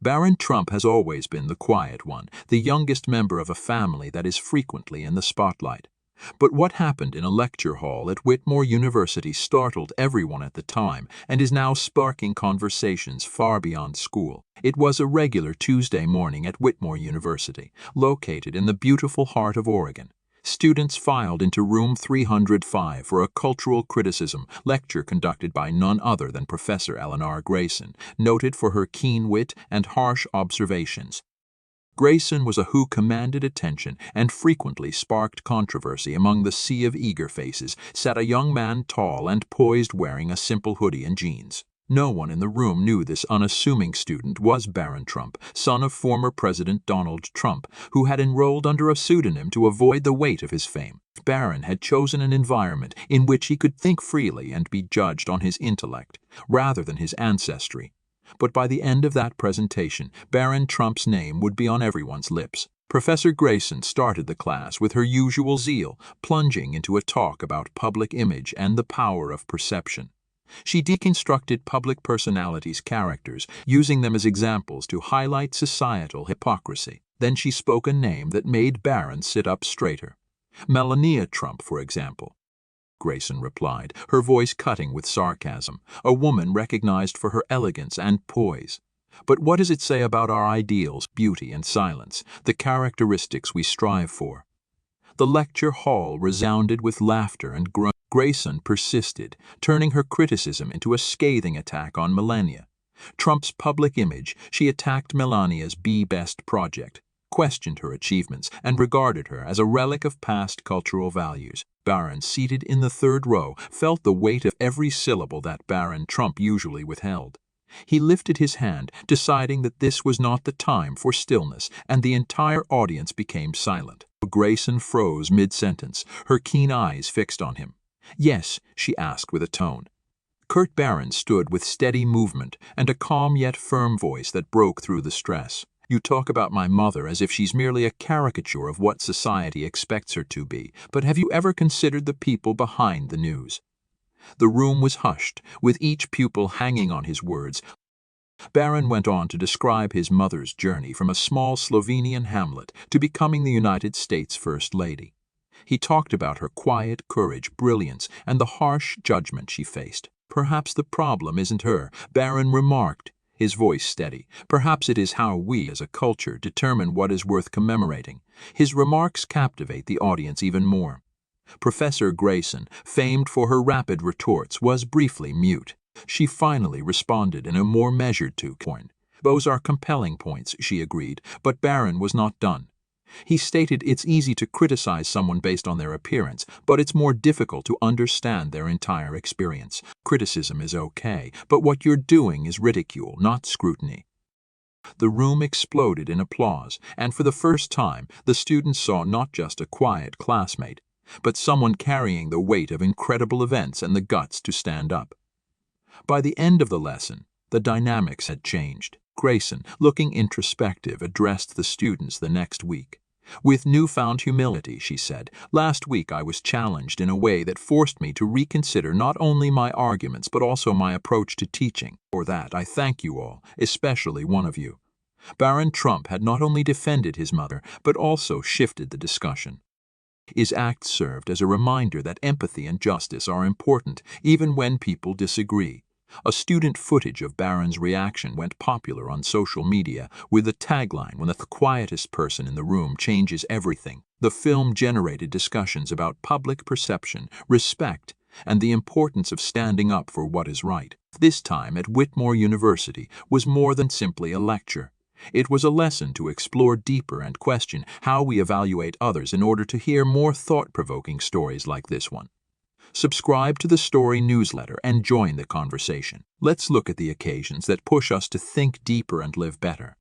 Barron Trump has always been the quiet one, the youngest member of a family that is frequently in the spotlight. But what happened in a lecture hall at Whitmore University startled everyone at the time and is now sparking conversations far beyond school. It was a regular Tuesday morning at Whitmore University, located in the beautiful heart of Oregon. Students filed into room 305 for a cultural criticism lecture conducted by none other than Professor Eleanor Grayson, noted for her keen wit and harsh observations. Grayson was a who commanded attention and frequently sparked controversy. Among the sea of eager faces sat a young man, tall and poised, wearing a simple hoodie and jeans. No one in the room knew this unassuming student was Barron Trump, son of former President Donald Trump, who had enrolled under a pseudonym to avoid the weight of his fame. Barron had chosen an environment in which he could think freely and be judged on his intellect, rather than his ancestry. But by the end of that presentation, Barron Trump's name would be on everyone's lips. Professor Grayson started the class with her usual zeal, plunging into a talk about public image and the power of perception. She deconstructed public personalities' characters, using them as examples to highlight societal hypocrisy. Then she spoke a name that made Barron sit up straighter. Melania Trump, for example. Grayson replied, her voice cutting with sarcasm, a woman recognized for her elegance and poise. But what does it say about our ideals, beauty and silence, the characteristics we strive for? The lecture hall resounded with laughter and groans. Grayson persisted, turning her criticism into a scathing attack on Melania. Trump's public image, she attacked Melania's Be Best project, questioned her achievements, and regarded her as a relic of past cultural values. Barron, seated in the third row, felt the weight of every syllable that Barron Trump usually withheld. He lifted his hand, deciding that this was not the time for stillness, and the entire audience became silent. Grayson froze mid-sentence, her keen eyes fixed on him. "Yes," she asked with a tone. Kurt Barron stood with steady movement and a calm yet firm voice that broke through the stress. "You talk about my mother as if she's merely a caricature of what society expects her to be, but have you ever considered the people behind the news?" The room was hushed, with each pupil hanging on his words. Barron went on to describe his mother's journey from a small Slovenian hamlet to becoming the United States First Lady. He talked about her quiet courage, brilliance, and the harsh judgment she faced. "Perhaps the problem isn't her," Barron remarked, his voice steady. "Perhaps it is how we as a culture determine what is worth commemorating." His remarks captivate the audience even more. Professor Grayson, famed for her rapid retorts, was briefly mute. She finally responded in a more measured tone. "Those are compelling points," she agreed, but Barron was not done. He stated it's easy to criticize someone based on their appearance, but it's more difficult to understand their entire experience. Criticism is okay, but what you're doing is ridicule, not scrutiny. The room exploded in applause, and for the first time, the students saw not just a quiet classmate, but someone carrying the weight of incredible events and the guts to stand up. By the end of the lesson, the dynamics had changed. Grayson, looking introspective, addressed the students the next week. "With newfound humility," she said, "last week I was challenged in a way that forced me to reconsider not only my arguments but also my approach to teaching. For that, I thank you all, especially one of you." Barron Trump had not only defended his mother, but also shifted the discussion. His act served as a reminder that empathy and justice are important, even when people disagree. A student footage of Barron's reaction went popular on social media with the tagline, "When the quietest person in the room changes everything." The film generated discussions about public perception, respect, and the importance of standing up for what is right. This time at Whitmore University was more than simply a lecture. It was a lesson to explore deeper and question how we evaluate others in order to hear more thought-provoking stories like this one. Subscribe to the Story newsletter and join the conversation. Let's look at the occasions that push us to think deeper and live better.